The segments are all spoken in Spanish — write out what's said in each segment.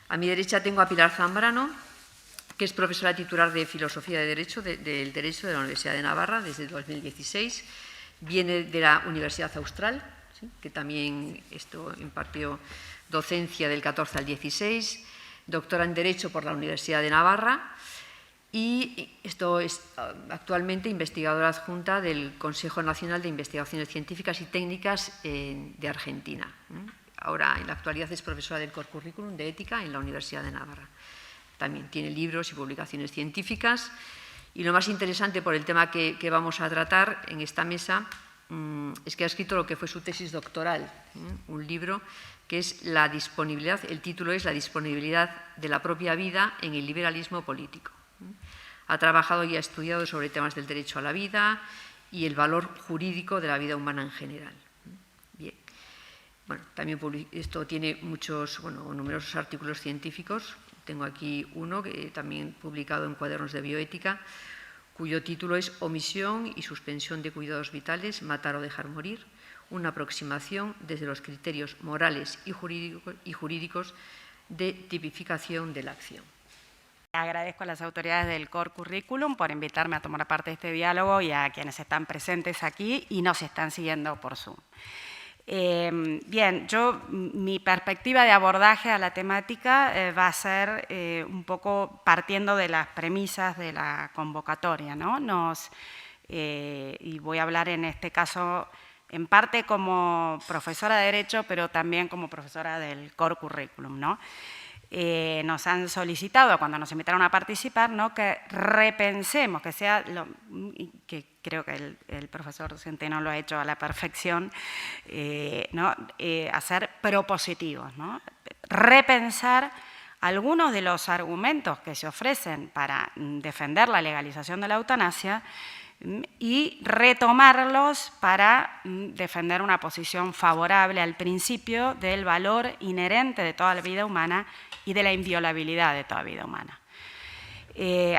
A mi derecha tengo a Pilar Zambrano, que es profesora titular de Filosofía del Derecho de la Universidad de Navarra desde 2016. Viene de la Universidad Austral, ¿sí?, que también impartió docencia del 14 al 16, doctora en Derecho por la Universidad de Navarra y esto es actualmente investigadora adjunta del Consejo Nacional de Investigaciones Científicas y Técnicas de Argentina. Ahora, en la actualidad, es profesora del Core Curriculum de Ética en la Universidad de Navarra. También tiene libros y publicaciones científicas. Y lo más interesante por el tema que vamos a tratar en esta mesa es que ha escrito lo que fue su tesis doctoral, un libro que es la disponibilidad, el título es La disponibilidad de la propia vida en el liberalismo político. Ha trabajado y ha estudiado sobre temas del derecho a la vida y el valor jurídico de la vida humana en general. Bien. Bueno, también esto tiene numerosos artículos científicos. Tengo aquí uno que también publicado en Cuadernos de Bioética, cuyo título es Omisión y suspensión de cuidados vitales, matar o dejar morir, una aproximación desde los criterios morales y jurídicos de tipificación de la acción. Agradezco a las autoridades del Core Curriculum por invitarme a tomar parte de este diálogo y a quienes están presentes aquí y nos están siguiendo por Zoom. Bien, mi perspectiva de abordaje a la temática va a ser un poco partiendo de las premisas de la convocatoria, ¿no? Y voy a hablar en este caso en parte como profesora de Derecho, pero también como profesora del Core Curriculum, ¿no? Nos han solicitado, cuando nos invitaron a participar, ¿no?, que repensemos, que creo que el profesor Centeno lo ha hecho a la perfección, hacer propositivos, ¿no? Repensar algunos de los argumentos que se ofrecen para defender la legalización de la eutanasia y retomarlos para defender una posición favorable al principio del valor inherente de toda la vida humana y de la inviolabilidad de toda vida humana.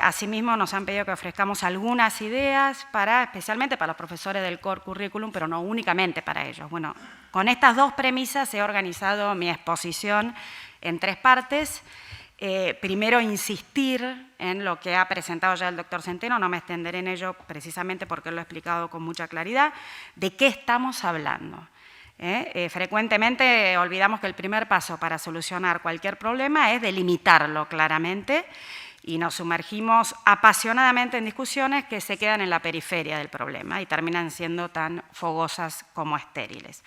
Asimismo, nos han pedido que ofrezcamos algunas ideas especialmente para los profesores del Core Curriculum, pero no únicamente para ellos. Bueno, con estas dos premisas he organizado mi exposición en 3 partes. Primero, insistir en lo que ha presentado ya el doctor Centeno, no me extenderé en ello precisamente porque lo he explicado con mucha claridad, de qué estamos hablando. Frecuentemente olvidamos que el primer paso para solucionar cualquier problema es delimitarlo claramente y nos sumergimos apasionadamente en discusiones que se quedan en la periferia del problema y terminan siendo tan fogosas como estériles.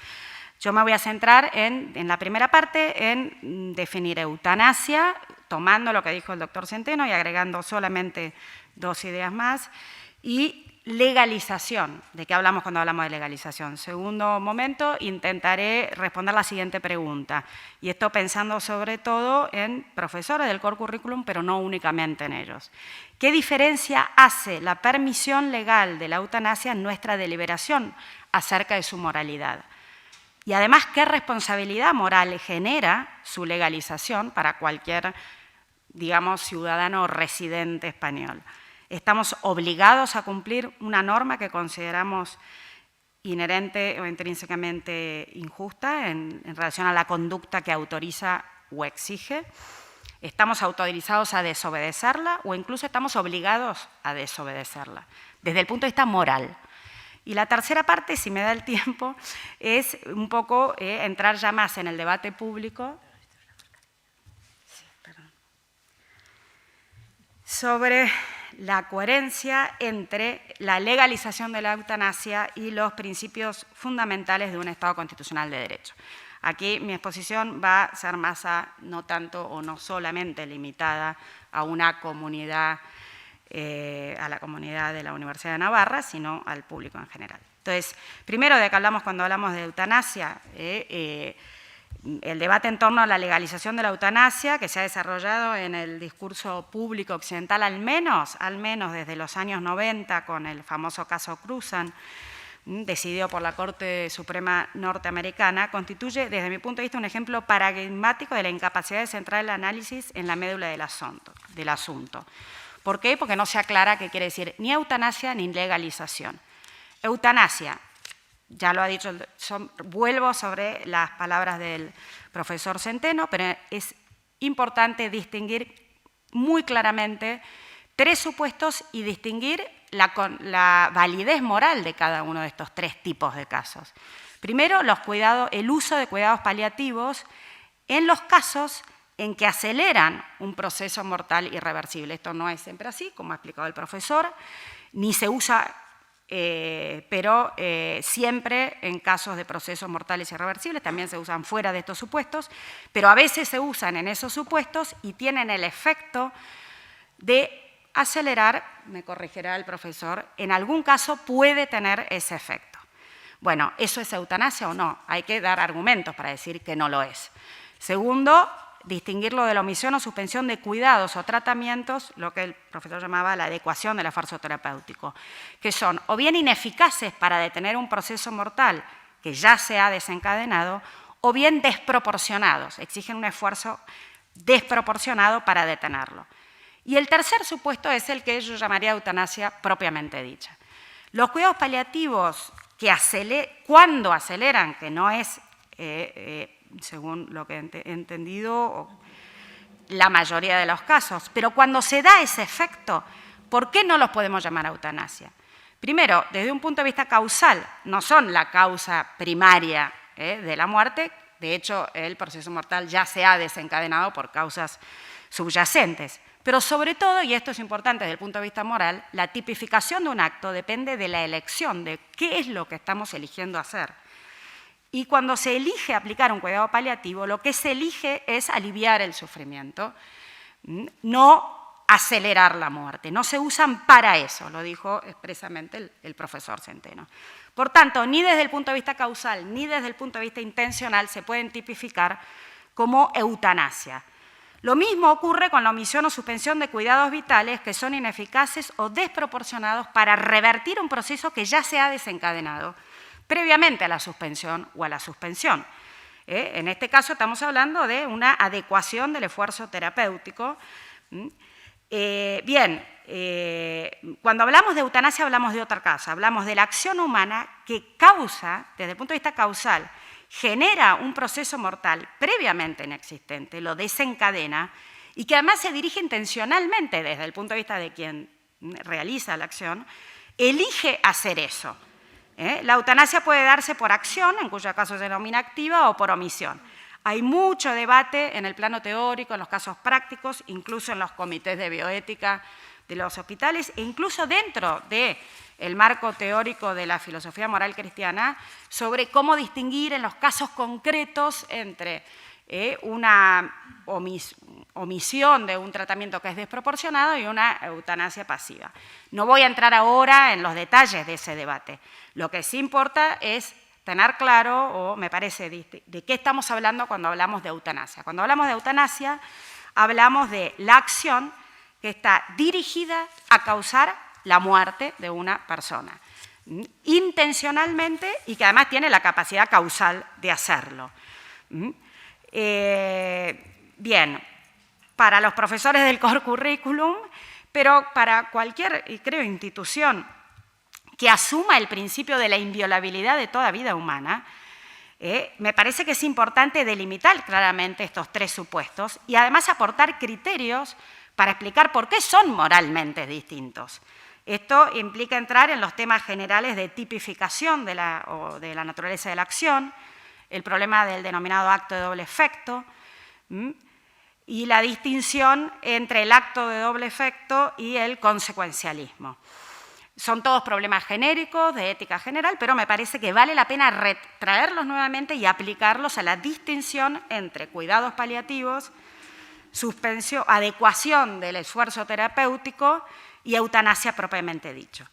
Yo me voy a centrar en la primera parte en definir eutanasia, tomando lo que dijo el doctor Centeno y agregando solamente 2 ideas más, y legalización. ¿De qué hablamos cuando hablamos de legalización? Segundo momento, intentaré responder la siguiente pregunta, y esto pensando sobre todo en profesores del Core Curriculum, pero no únicamente en ellos. ¿Qué diferencia hace la permisión legal de la eutanasia en nuestra deliberación acerca de su moralidad? Y además, ¿qué responsabilidad moral genera su legalización para cualquier, digamos, ciudadano o residente español? ¿Estamos obligados a cumplir una norma que consideramos inherente o intrínsecamente injusta en relación a la conducta que autoriza o exige? ¿Estamos autorizados a desobedecerla o incluso estamos obligados a desobedecerla desde el punto de vista moral? Y la tercera parte, si me da el tiempo, es un poco entrar ya más en el debate público sobre la coherencia entre la legalización de la eutanasia y los principios fundamentales de un Estado constitucional de derecho. Aquí mi exposición va a ser más no tanto o no solamente limitada a una comunidad, a la comunidad de la Universidad de Navarra, sino al público en general. Entonces, primero, de qué hablamos cuando hablamos de eutanasia, el debate en torno a la legalización de la eutanasia, que se ha desarrollado en el discurso público occidental, al menos desde los años 90, con el famoso caso Cruzan, decidido por la Corte Suprema norteamericana, constituye, desde mi punto de vista, un ejemplo paradigmático de la incapacidad de centrar el análisis en la médula del asunto. ¿Por qué? Porque no se aclara qué quiere decir ni eutanasia ni legalización. Eutanasia, ya lo ha dicho, vuelvo sobre las palabras del profesor Centeno, pero es importante distinguir muy claramente 3 supuestos y distinguir la validez moral de cada uno de estos 3 tipos de casos. Primero, el uso de cuidados paliativos en los casos en que aceleran un proceso mortal irreversible. Esto no es siempre así, como ha explicado el profesor, ni se usa, pero siempre en casos de procesos mortales irreversibles, también se usan fuera de estos supuestos, pero a veces se usan en esos supuestos y tienen el efecto de acelerar, me corregirá el profesor, en algún caso puede tener ese efecto. Bueno, ¿eso es eutanasia o no? Hay que dar argumentos para decir que no lo es. Segundo, distinguirlo de la omisión o suspensión de cuidados o tratamientos, lo que el profesor llamaba la adecuación del esfuerzo terapéutico, que son o bien ineficaces para detener un proceso mortal que ya se ha desencadenado, o bien desproporcionados, exigen un esfuerzo desproporcionado para detenerlo. Y el tercer supuesto es el que yo llamaría eutanasia propiamente dicha. Los cuidados paliativos cuando aceleran, que no es, según lo que he entendido, la mayoría de los casos, pero cuando se da ese efecto, ¿por qué no los podemos llamar eutanasia? Primero, desde un punto de vista causal, no son la causa primaria de la muerte, de hecho el proceso mortal ya se ha desencadenado por causas subyacentes. Pero sobre todo, y esto es importante desde el punto de vista moral, la tipificación de un acto depende de la elección, de qué es lo que estamos eligiendo hacer. Y cuando se elige aplicar un cuidado paliativo, lo que se elige es aliviar el sufrimiento, no acelerar la muerte. No se usan para eso, lo dijo expresamente el profesor Centeno. Por tanto, ni desde el punto de vista causal ni desde el punto de vista intencional se pueden tipificar como eutanasia. Lo mismo ocurre con la omisión o suspensión de cuidados vitales que son ineficaces o desproporcionados para revertir un proceso que ya se ha desencadenado previamente a la suspensión o a la suspensión. En este caso estamos hablando de una adecuación del esfuerzo terapéutico. Cuando hablamos de eutanasia hablamos de otra cosa, hablamos de la acción humana que causa, desde el punto de vista causal, genera un proceso mortal previamente inexistente, lo desencadena y que además se dirige intencionalmente desde el punto de vista de quien realiza la acción, elige hacer eso. La eutanasia puede darse por acción, en cuyo caso se denomina activa, o por omisión. Hay mucho debate en el plano teórico, en los casos prácticos, incluso en los comités de bioética de los hospitales e incluso dentro del marco teórico de la filosofía moral cristiana sobre cómo distinguir en los casos concretos entre una omisión de un tratamiento que es desproporcionado y una eutanasia pasiva. No voy a entrar ahora en los detalles de ese debate. Lo que sí importa es tener claro, o me parece, de qué estamos hablando cuando hablamos de eutanasia. Cuando hablamos de eutanasia, hablamos de la acción que está dirigida a causar la muerte de una persona, intencionalmente y que además tiene la capacidad causal de hacerlo. Bien, para los profesores del core curriculum, pero para cualquier, creo, institución que asuma el principio de la inviolabilidad de toda vida humana, me parece que es importante delimitar claramente estos 3 supuestos y además aportar criterios para explicar por qué son moralmente distintos. Esto implica entrar en los temas generales de tipificación de la naturaleza de la acción, el problema del denominado acto de doble efecto y la distinción entre el acto de doble efecto y el consecuencialismo. Son todos problemas genéricos, de ética general, pero me parece que vale la pena retraerlos nuevamente y aplicarlos a la distinción entre cuidados paliativos, suspensión, adecuación del esfuerzo terapéutico y eutanasia propiamente dicho.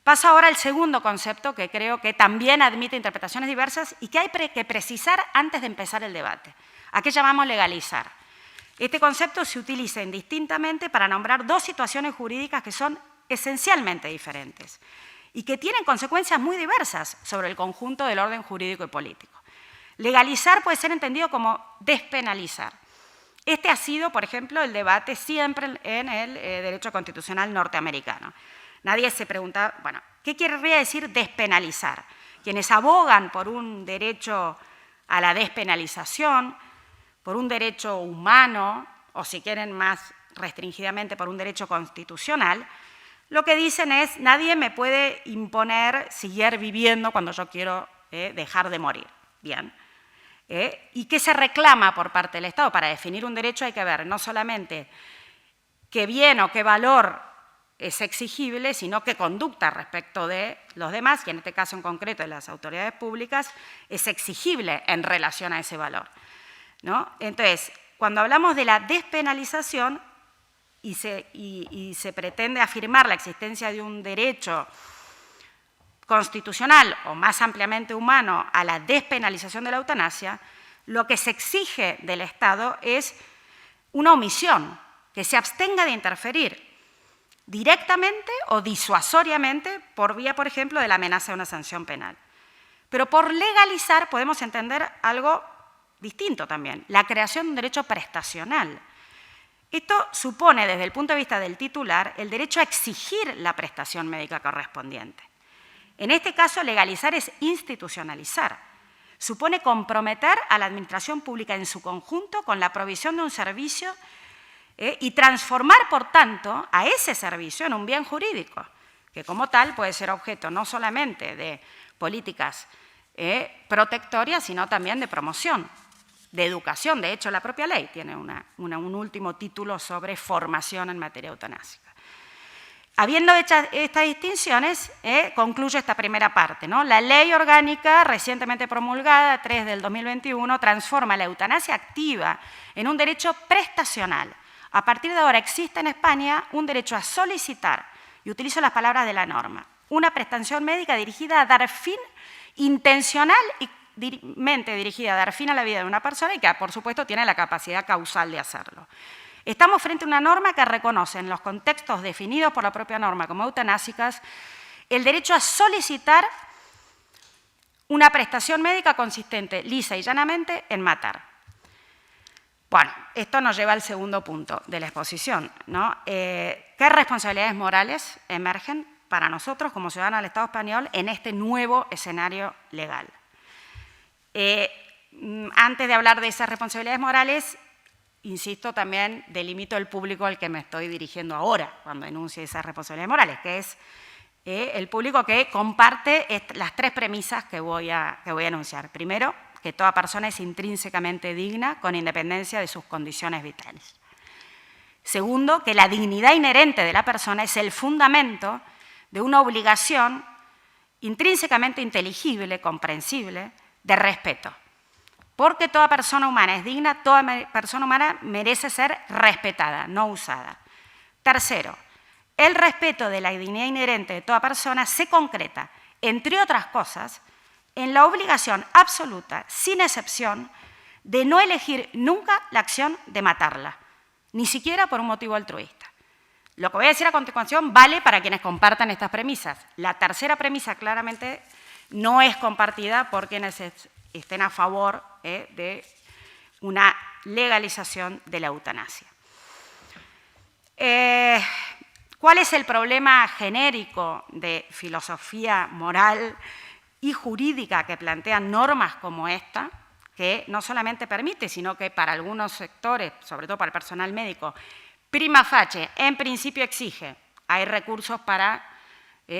Paso ahora al segundo concepto que creo que también admite interpretaciones diversas y que hay que precisar antes de empezar el debate. ¿A qué llamamos legalizar? Este concepto se utiliza indistintamente para nombrar 2 situaciones jurídicas que son esencialmente diferentes y que tienen consecuencias muy diversas sobre el conjunto del orden jurídico y político. Legalizar puede ser entendido como despenalizar. Este ha sido, por ejemplo, el debate siempre en el derecho constitucional norteamericano. Nadie se pregunta, bueno, ¿qué querría decir despenalizar? Quienes abogan por un derecho a la despenalización por un derecho humano, o si quieren más restringidamente por un derecho constitucional, lo que dicen es: nadie me puede imponer seguir viviendo cuando yo quiero dejar de morir. Bien. ¿Y qué se reclama por parte del Estado? Para definir un derecho hay que ver no solamente qué bien o qué valor es exigible, sino qué conducta respecto de los demás, y en este caso en concreto de las autoridades públicas, es exigible en relación a ese valor, ¿no? Entonces, cuando hablamos de la despenalización y se pretende afirmar la existencia de un derecho constitucional o más ampliamente humano a la despenalización de la eutanasia, lo que se exige del Estado es una omisión, que se abstenga de interferir directamente o disuasoriamente por vía, por ejemplo, de la amenaza de una sanción penal. Pero por legalizar podemos entender algo distinto también, la creación de un derecho prestacional. Esto supone, desde el punto de vista del titular, el derecho a exigir la prestación médica correspondiente. En este caso, legalizar es institucionalizar. Supone comprometer a la administración pública en su conjunto con la provisión de un servicio y transformar, por tanto, a ese servicio en un bien jurídico, que como tal puede ser objeto no solamente de políticas protectorias, sino también de promoción, de educación. De hecho, la propia ley tiene un último título sobre formación en materia eutanásica. Habiendo hecho estas distinciones, concluyo esta primera parte, ¿no? La ley orgánica recientemente promulgada, 3 del 2021, transforma la eutanasia activa en un derecho prestacional. A partir de ahora existe en España un derecho a solicitar, y utilizo las palabras de la norma, una prestación médica dirigida a dar fin, intencional y dirigida a dar fin a la vida de una persona y que, por supuesto, tiene la capacidad causal de hacerlo. Estamos frente a una norma que reconoce en los contextos definidos por la propia norma como eutanásicas el derecho a solicitar una prestación médica consistente, lisa y llanamente, en matar. Bueno, esto nos lleva al segundo punto de la exposición, ¿no? ¿Qué responsabilidades morales emergen para nosotros como ciudadanos del Estado español en este nuevo escenario legal? Antes de hablar de esas responsabilidades morales, insisto, también delimito el público al que me estoy dirigiendo ahora cuando enuncie esas responsabilidades morales, que es el público que comparte las tres premisas que voy a enunciar. Primero, que toda persona es intrínsecamente digna con independencia de sus condiciones vitales. Segundo, que la dignidad inherente de la persona es el fundamento de una obligación intrínsecamente inteligible, comprensible, de respeto. Porque toda persona humana es digna, toda persona humana merece ser respetada, no usada. Tercero, el respeto de la dignidad inherente de toda persona se concreta, entre otras cosas, en la obligación absoluta, sin excepción, de no elegir nunca la acción de matarla, ni siquiera por un motivo altruista. Lo que voy a decir a continuación vale para quienes compartan estas premisas. La tercera premisa claramente no es compartida por quienes estén a favor de una legalización de la eutanasia. ¿Cuál es el problema genérico de filosofía moral y jurídica que plantean normas como esta, que no solamente permite, sino que para algunos sectores, sobre todo para el personal médico, prima facie, en principio exige? Hay recursos para,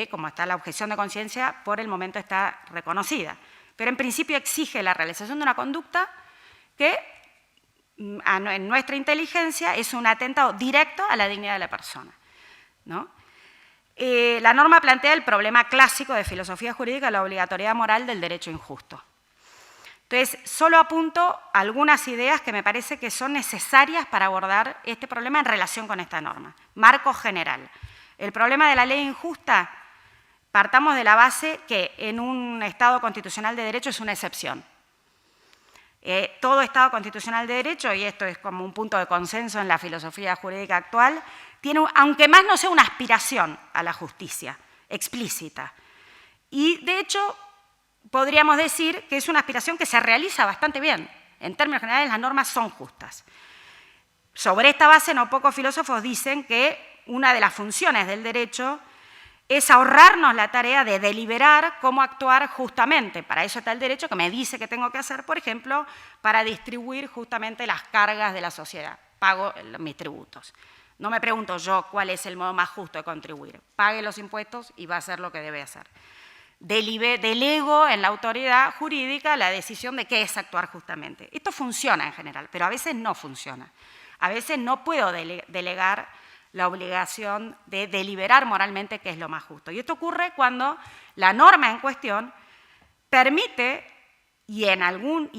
como está la objeción de conciencia, por el momento está reconocida, pero en principio exige la realización de una conducta que, en nuestra inteligencia, es un atentado directo a la dignidad de la persona, ¿no? La norma plantea el problema clásico de filosofía jurídica, la obligatoriedad moral del derecho injusto. Entonces, solo apunto algunas ideas que me parece que son necesarias para abordar este problema en relación con esta norma. Marco general. El problema de la ley injusta, partamos de la base que en un Estado constitucional de derecho es una excepción. Todo Estado constitucional de derecho, y esto es como un punto de consenso en la filosofía jurídica actual, tiene, aunque más no sea una aspiración a la justicia explícita. Y, de hecho, podríamos decir que es una aspiración que se realiza bastante bien. En términos generales, las normas son justas. Sobre esta base, no pocos filósofos dicen que una de las funciones del derecho es ahorrarnos la tarea de deliberar cómo actuar justamente. Para eso está el derecho que me dice que tengo que hacer, por ejemplo, para distribuir justamente las cargas de la sociedad. Pago mis tributos. No me pregunto yo cuál es el modo más justo de contribuir. Pague los impuestos y va a hacer lo que debe hacer. Delego en la autoridad jurídica la decisión de qué es actuar justamente. Esto funciona en general, pero a veces no funciona. A veces no puedo delegar la obligación de deliberar moralmente qué es lo más justo. Y esto ocurre cuando la norma en cuestión permite y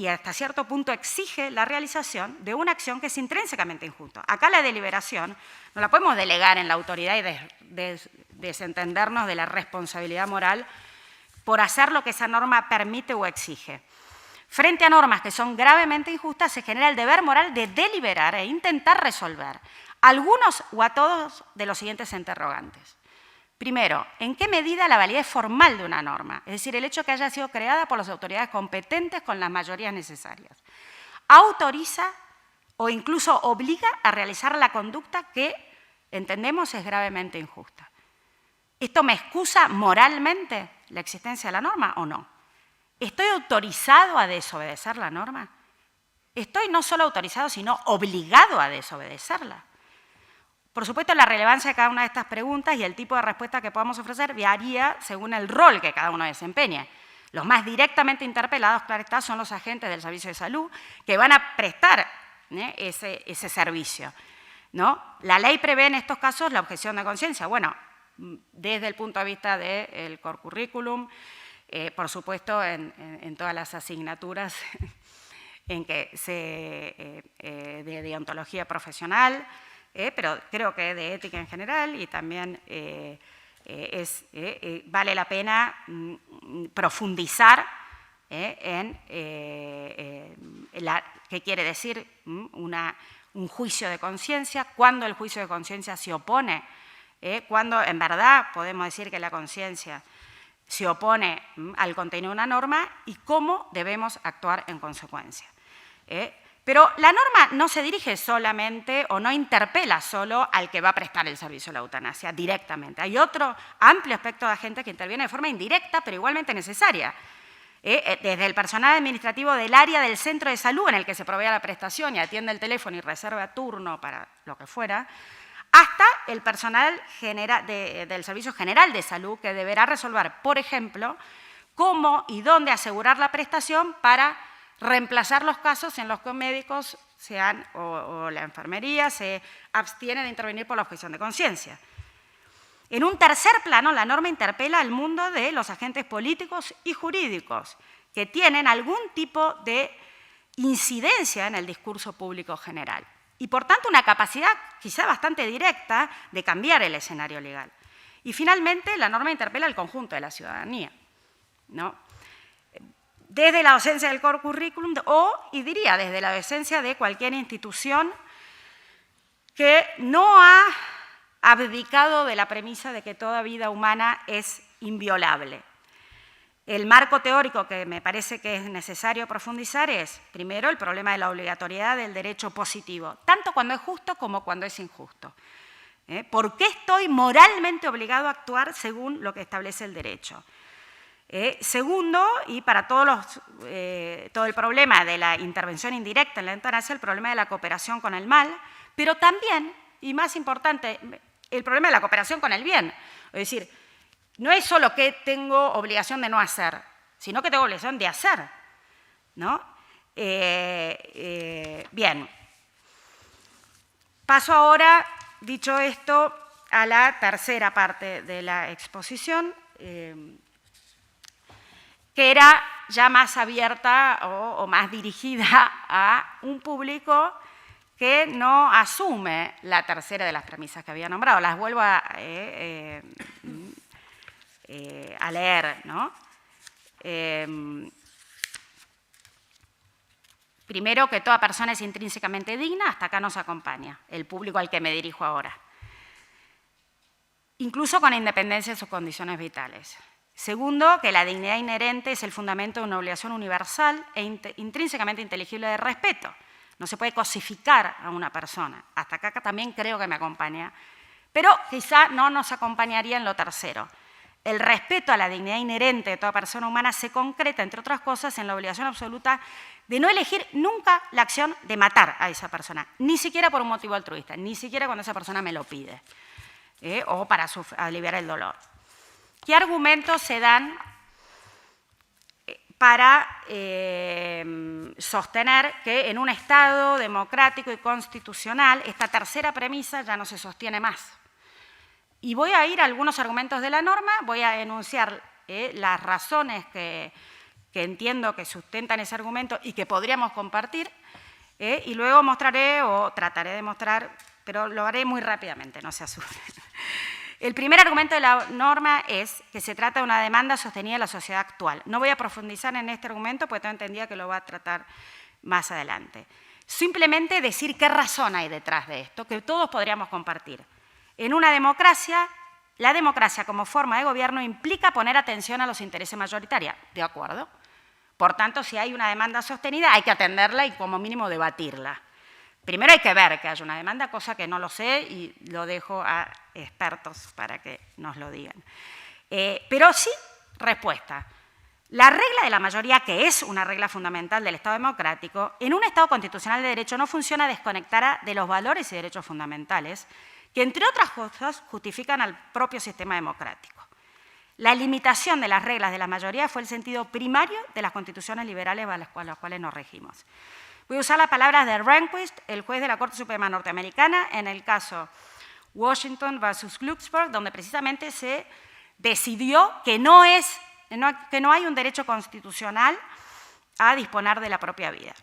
hasta cierto punto exige la realización de una acción que es intrínsecamente injusta. Acá la deliberación no la podemos delegar en la autoridad y desentendernos de la responsabilidad moral por hacer lo que esa norma permite o exige. Frente a normas que son gravemente injustas, se genera el deber moral de deliberar e intentar resolver algunos o a todos de los siguientes interrogantes. Primero, ¿en qué medida la validez formal de una norma, es decir, el hecho de que haya sido creada por las autoridades competentes con las mayorías necesarias, autoriza o incluso obliga a realizar la conducta que entendemos es gravemente injusta? ¿Esto me excusa moralmente la existencia de la norma o no? ¿Estoy autorizado a desobedecer la norma? Estoy no solo autorizado, sino obligado a desobedecerla. Por supuesto, la relevancia de cada una de estas preguntas y el tipo de respuesta que podamos ofrecer varía según el rol que cada uno desempeñe. Los más directamente interpelados, claro está, son los agentes del servicio de salud que van a prestar ese servicio, ¿no? La ley prevé en estos casos la objeción de conciencia. Bueno, desde el punto de vista del core curriculum, por supuesto, en todas las asignaturas en que de deontología profesional, pero creo que de ética en general y también vale la pena profundizar en qué quiere decir un juicio de conciencia, cuándo el juicio de conciencia se opone, cuándo en verdad podemos decir que la conciencia se opone al contenido de una norma y cómo debemos actuar en consecuencia. Pero la norma no se dirige solamente o no interpela solo al que va a prestar el servicio de la eutanasia directamente. Hay otro amplio aspecto de agentes que interviene de forma indirecta, pero igualmente necesaria. Desde el personal administrativo del área del centro de salud en el que se provee la prestación y atiende el teléfono y reserva turno para lo que fuera, hasta el personal del Servicio General de Salud que deberá resolver, por ejemplo, cómo y dónde asegurar la prestación para reemplazar los casos en los que médicos o la enfermería se abstiene de intervenir por la objeción de conciencia. En un tercer plano, la norma interpela al mundo de los agentes políticos y jurídicos que tienen algún tipo de incidencia en el discurso público general y, por tanto, una capacidad quizá bastante directa de cambiar el escenario legal. Y, finalmente, la norma interpela al conjunto de la ciudadanía, ¿no? Desde la docencia del core curriculum y diría desde la docencia de cualquier institución que no ha abdicado de la premisa de que toda vida humana es inviolable. El marco teórico que me parece que es necesario profundizar es, primero, el problema de la obligatoriedad del derecho positivo, tanto cuando es justo como cuando es injusto. ¿Por qué estoy moralmente obligado a actuar según lo que establece el derecho? Segundo, y para todo el problema de la intervención indirecta en la eutanasia, el problema de la cooperación con el mal, pero también, y más importante, el problema de la cooperación con el bien. Es decir, no es solo que tengo obligación de no hacer, sino que tengo obligación de hacer, ¿no? Bien. Paso ahora, dicho esto, a la tercera parte de la exposición, que era ya más abierta o más dirigida a un público que no asume la tercera de las premisas que había nombrado. Las vuelvo a leer, ¿no? Primero, que toda persona es intrínsecamente digna, hasta acá nos acompaña, el público al que me dirijo ahora, incluso con independencia de sus condiciones vitales. Segundo, que la dignidad inherente es el fundamento de una obligación universal e intrínsecamente inteligible de respeto. No se puede cosificar a una persona. Hasta acá también creo que me acompaña. Pero quizá no nos acompañaría en lo tercero. el respeto a la dignidad inherente de toda persona humana se concreta, entre otras cosas, en la obligación absoluta de no elegir nunca la acción de matar a esa persona, ni siquiera por un motivo altruista, ni siquiera cuando esa persona me lo pide, o para aliviar el dolor. ¿Qué argumentos se dan para sostener que en un Estado democrático y constitucional esta tercera premisa ya no se sostiene más? Y voy a ir a algunos argumentos de la norma, voy a enunciar las razones que entiendo que sustentan ese argumento y que podríamos compartir, y luego mostraré o trataré de mostrar, pero lo haré muy rápidamente, no se asusten. El primer argumento de la norma es que se trata de una demanda sostenida en la sociedad actual. No voy a profundizar en este argumento porque tengo entendida que lo va a tratar más adelante. Simplemente decir qué razón hay detrás de esto, que todos podríamos compartir. En una democracia, la democracia como forma de gobierno implica poner atención a los intereses mayoritarios. ¿De acuerdo? Por tanto, si hay una demanda sostenida, hay que atenderla y como mínimo debatirla. Primero hay que ver que haya una demanda, cosa que no lo sé y lo dejo a expertos para que nos lo digan. Pero sí, respuesta. La regla de la mayoría, que es una regla fundamental del Estado democrático, en un Estado constitucional de derecho no funciona desconectada de los valores y derechos fundamentales que, entre otras cosas, justifican al propio sistema democrático. La limitación de las reglas de la mayoría fue el sentido primario de las constituciones liberales a las cuales nos regimos. Voy a usar las palabras de Rehnquist, el juez de la Corte Suprema norteamericana, en el caso Washington versus Glucksberg, donde precisamente se decidió que no hay un derecho constitucional a disponer de la propia vida.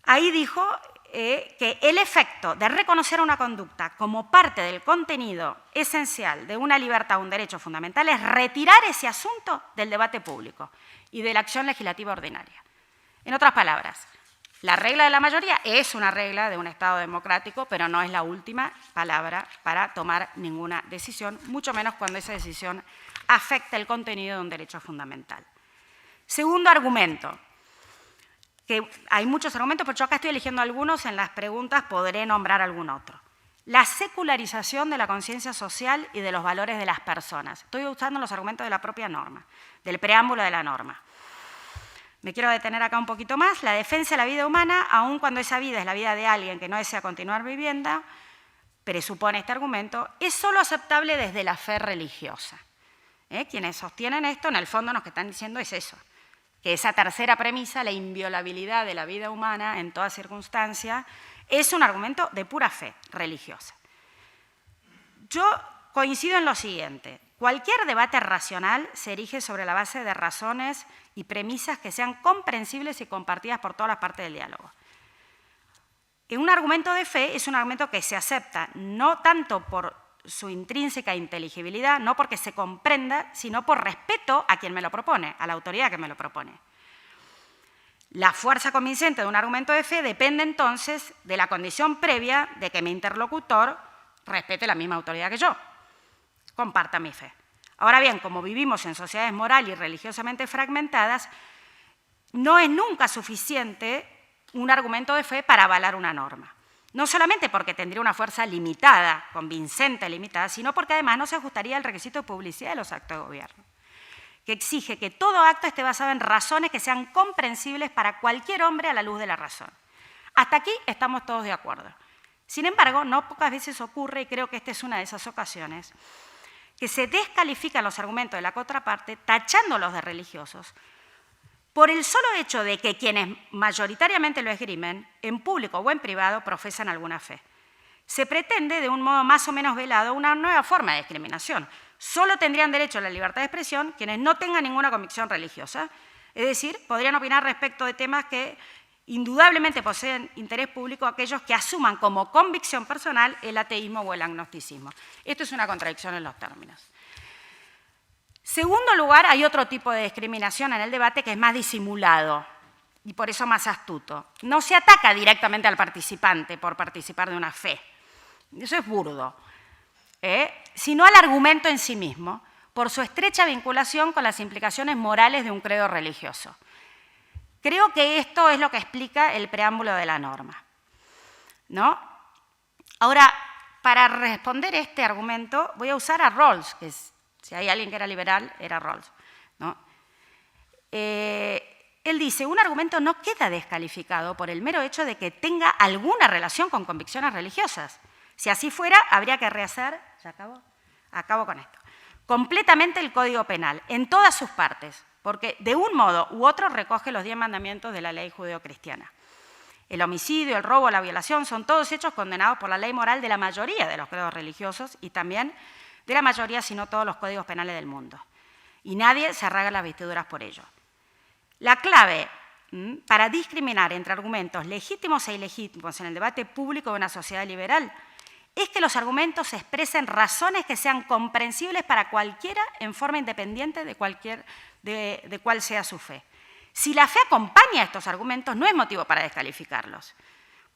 Ahí dijo que el efecto de reconocer una conducta como parte del contenido esencial de una libertad o un derecho fundamental es retirar ese asunto del debate público y de la acción legislativa ordinaria. En otras palabras, la regla de la mayoría es una regla de un Estado democrático, pero no es la última palabra para tomar ninguna decisión, mucho menos cuando esa decisión afecta el contenido de un derecho fundamental. Segundo argumento, que hay muchos argumentos, pero yo acá estoy eligiendo algunos, en las preguntas podré nombrar algún otro. La secularización de la conciencia social y de los valores de las personas. Estoy usando los argumentos de la propia norma, del preámbulo de la norma. Me quiero detener acá un poquito más. La defensa de la vida humana, aun cuando esa vida es la vida de alguien que no desea continuar viviendo, presupone este argumento, es solo aceptable desde la fe religiosa. Quienes sostienen esto, en el fondo, lo que están diciendo es eso, que esa tercera premisa, la inviolabilidad de la vida humana en toda circunstancia, es un argumento de pura fe religiosa. Yo coincido en lo siguiente. Cualquier debate racional se erige sobre la base de razones y premisas que sean comprensibles y compartidas por todas las partes del diálogo. Un argumento de fe es un argumento que se acepta no tanto por su intrínseca inteligibilidad, no porque se comprenda, sino por respeto a quien me lo propone, a la autoridad que me lo propone. La fuerza convincente de un argumento de fe depende entonces de la condición previa de que mi interlocutor respete la misma autoridad que yo, comparta mi fe. Ahora bien, como vivimos en sociedades moral y religiosamente fragmentadas, no es nunca suficiente un argumento de fe para avalar una norma. No solamente porque tendría una fuerza limitada, convincente limitada, sino porque además no se ajustaría al requisito de publicidad de los actos de gobierno, que exige que todo acto esté basado en razones que sean comprensibles para cualquier hombre a la luz de la razón. Hasta aquí estamos todos de acuerdo. Sin embargo, no pocas veces ocurre, y creo que esta es una de esas ocasiones, que se descalifican los argumentos de la contraparte, tachándolos de religiosos, por el solo hecho de que quienes mayoritariamente lo esgrimen, en público o en privado, profesan alguna fe. Se pretende, de un modo más o menos velado, una nueva forma de discriminación. Solo tendrían derecho a la libertad de expresión quienes no tengan ninguna convicción religiosa, es decir, podrían opinar respecto de temas que indudablemente poseen interés público aquellos que asuman como convicción personal el ateísmo o el agnosticismo. Esto es una contradicción en los términos. Segundo lugar, hay otro tipo de discriminación en el debate que es más disimulado y por eso más astuto. No se ataca directamente al participante por participar de una fe, eso es burdo, sino al argumento en sí mismo, por su estrecha vinculación con las implicaciones morales de un credo religioso. Creo que esto es lo que explica el preámbulo de la norma, ¿no? Ahora, para responder este argumento, voy a usar a Rawls, que Si hay alguien que era liberal, era Rawls, ¿no? Él dice, un argumento no queda descalificado por el mero hecho de que tenga alguna relación con convicciones religiosas. Si así fuera, habría que rehacer, ¿ya acabo con esto, completamente el Código Penal, en todas sus partes, porque de un modo u otro recoge los 10 mandamientos de la ley judeocristiana. El homicidio, el robo, la violación son todos hechos condenados por la ley moral de la mayoría de los credos religiosos y también de la mayoría, si no todos los códigos penales del mundo. Y nadie se arranca las vestiduras por ello. La clave para discriminar entre argumentos legítimos e ilegítimos en el debate público de una sociedad liberal es que los argumentos expresen razones que sean comprensibles para cualquiera en forma independiente de cuál sea su fe. Si la fe acompaña a estos argumentos, no es motivo para descalificarlos,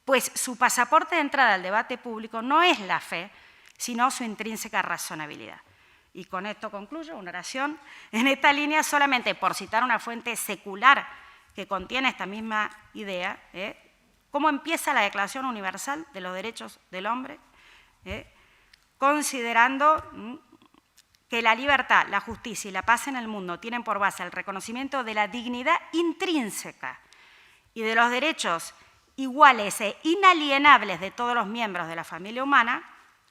pues su pasaporte de entrada al debate público no es la fe, sino su intrínseca razonabilidad. Y con esto concluyo una oración en esta línea, solamente por citar una fuente secular que contiene esta misma idea, cómo empieza la Declaración Universal de los Derechos del Hombre, considerando que la libertad, la justicia y la paz en el mundo tienen por base el reconocimiento de la dignidad intrínseca y de los derechos iguales e inalienables de todos los miembros de la familia humana,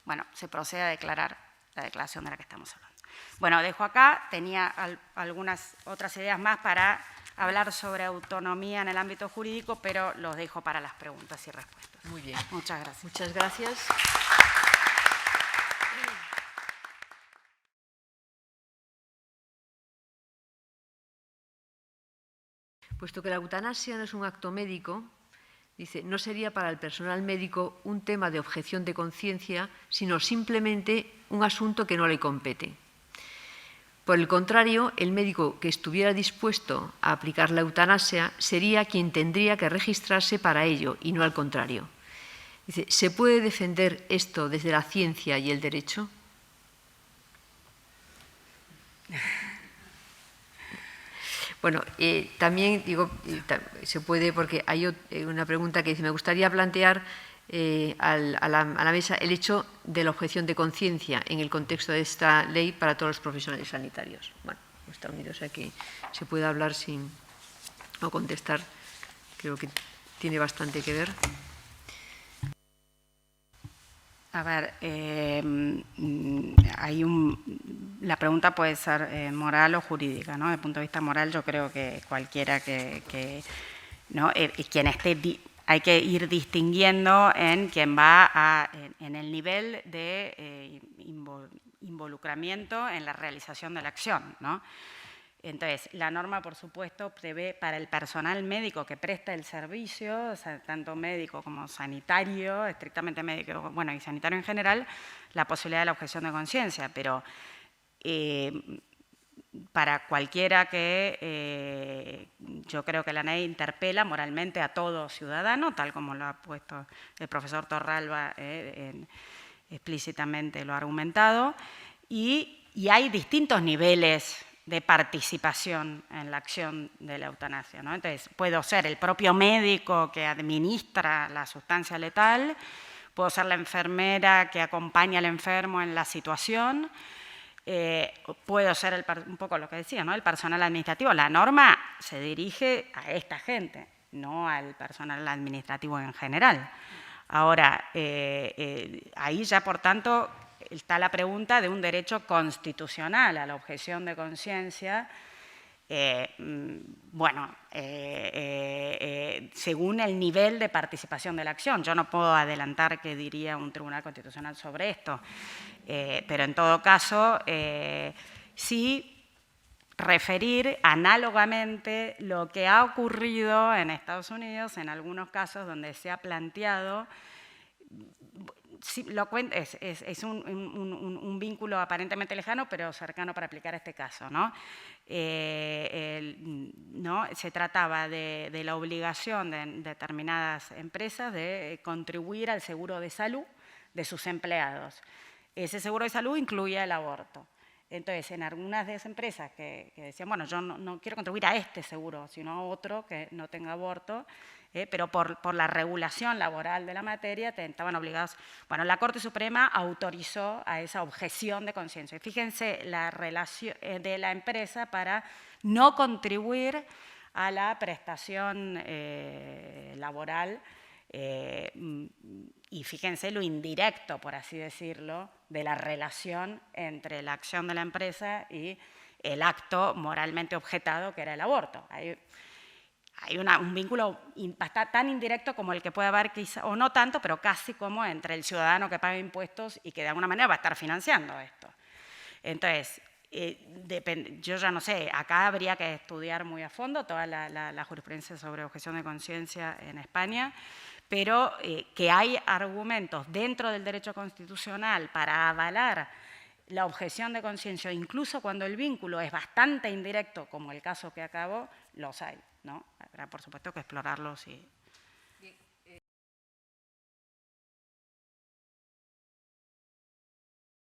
bueno, se procede a declarar la declaración de la que estamos hablando. Bueno, dejo acá, tenía algunas otras ideas más para hablar sobre autonomía en el ámbito jurídico, pero los dejo para las preguntas y respuestas. Muy bien. Muchas gracias. Muchas gracias. Puesto que la eutanasia no es un acto médico, dice, no sería para el personal médico un tema de objeción de conciencia, sino simplemente un asunto que no le compete. Por el contrario, el médico que estuviera dispuesto a aplicar la eutanasia sería quien tendría que registrarse para ello y no al contrario. Dice, ¿se puede defender esto desde la ciencia y el derecho? Bueno, también digo, se puede, porque hay una pregunta que dice, me gustaría plantear a la mesa el hecho de la objeción de conciencia en el contexto de esta ley para todos los profesionales sanitarios. Bueno, está unido, o sea que se puede hablar sin o contestar, creo que tiene bastante que ver. A ver, la pregunta puede ser moral o jurídica, ¿no? Desde el punto de vista moral, yo creo que cualquiera ¿no? Quien esté, hay que ir distinguiendo en quien va en el nivel de involucramiento en la realización de la acción, ¿no? Entonces, la norma, por supuesto, prevé para el personal médico que presta el servicio, o sea, tanto médico como sanitario, estrictamente médico, bueno, y sanitario en general, la posibilidad de la objeción de conciencia, pero para cualquiera que yo creo que la ley interpela moralmente a todo ciudadano, tal como lo ha puesto el profesor Torralba explícitamente lo ha argumentado, y hay distintos niveles de participación en la acción de la eutanasia, ¿no? Entonces, puedo ser el propio médico que administra la sustancia letal, puedo ser la enfermera que acompaña al enfermo en la situación, puedo ser un poco lo que decía, ¿no? El personal administrativo. La norma se dirige a esta gente, no al personal administrativo en general. Ahora, ahí ya, por tanto, está la pregunta de un derecho constitucional a la objeción de conciencia, bueno, según el nivel de participación de la acción. Yo no puedo adelantar qué diría un tribunal constitucional sobre esto, pero en todo caso, sí referir análogamente lo que ha ocurrido en Estados Unidos en algunos casos donde se ha planteado. Sí, es un vínculo aparentemente lejano, pero cercano para aplicar este caso, ¿no? ¿No? Se trataba de la obligación de determinadas empresas de contribuir al seguro de salud de sus empleados. Ese seguro de salud incluía el aborto. Entonces, en algunas de esas empresas que decían, bueno, yo no quiero contribuir a este seguro, sino a otro que no tenga aborto, pero por la regulación laboral de la materia estaban obligados. Bueno, la Corte Suprema autorizó a esa objeción de conciencia. Y fíjense la relación de la empresa para no contribuir a la prestación laboral, y fíjense lo indirecto, por así decirlo, de la relación entre la acción de la empresa y el acto moralmente objetado, que era el aborto. Hay un vínculo tan indirecto como el que puede haber, quizá, o no tanto, pero casi como entre el ciudadano que paga impuestos y que de alguna manera va a estar financiando esto. Entonces, yo ya no sé, acá habría que estudiar muy a fondo toda la jurisprudencia sobre objeción de conciencia en España, pero que hay argumentos dentro del derecho constitucional para avalar la objeción de conciencia, incluso cuando el vínculo es bastante indirecto, como el caso que acabo, los hay, ¿no? Habrá, por supuesto, que explorarlos y